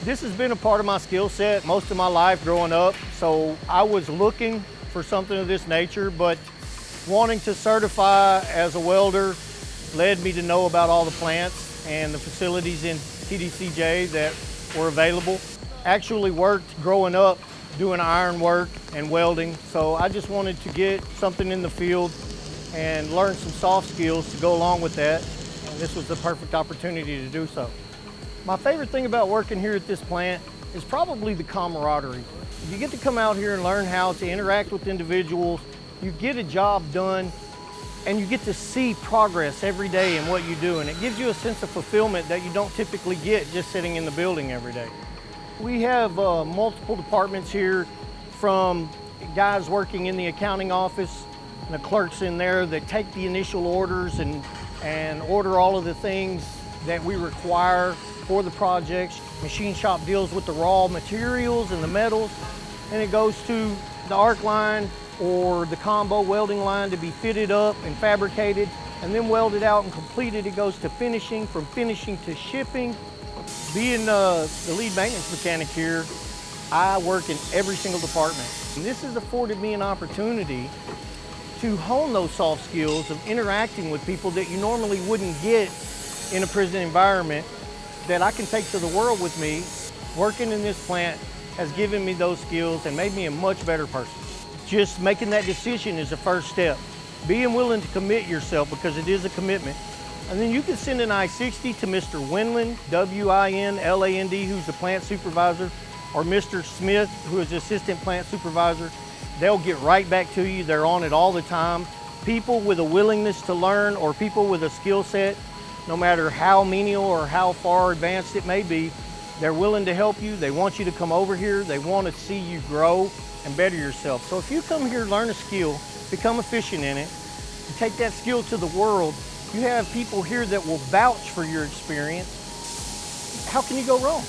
This has been a part of my skill set most of my life growing up, so I was looking for something of this nature, but wanting to certify as a welder led me to know about all the plants and the facilities in TDCJ that were available. Actually worked growing up doing iron work and welding, so I just wanted to get something in the field and learn some soft skills to go along with that, and this was the perfect opportunity to do so. My favorite thing about working here at this plant is probably the camaraderie. You get to come out here and learn how to interact with individuals, you get a job done, and you get to see progress every day in what you do, and it gives you a sense of fulfillment that you don't typically get just sitting in the building every day. We have multiple departments here, from guys working in the accounting office, and the clerks in there that take the initial orders and order all of the things that we require for the projects. Machine shop deals with the raw materials and the metals, and it goes to the arc line or the combo welding line to be fitted up and fabricated and then welded out and completed. It goes to finishing, from finishing to shipping. Being the lead maintenance mechanic here, I work in every single department. And this has afforded me an opportunity to hone those soft skills of interacting with people that you normally wouldn't get in a prison environment, that I can take to the world with me. Working in this plant has given me those skills and made me a much better person. Just making that decision is the first step. Being willing to commit yourself, because it is a commitment. And then you can send an I-60 to Mr. Winland, W-I-N-L-A-N-D, who's the plant supervisor, or Mr. Smith, who is the assistant plant supervisor. They'll get right back to you. They're on it all the time. People with a willingness to learn, or people with a skill set, no matter how menial or how far advanced it may be, they're willing to help you. They want you to come over here. They want to see you grow and better yourself. So if you come here, learn a skill, become efficient in it, and take that skill to the world, you have people here that will vouch for your experience. How can you go wrong?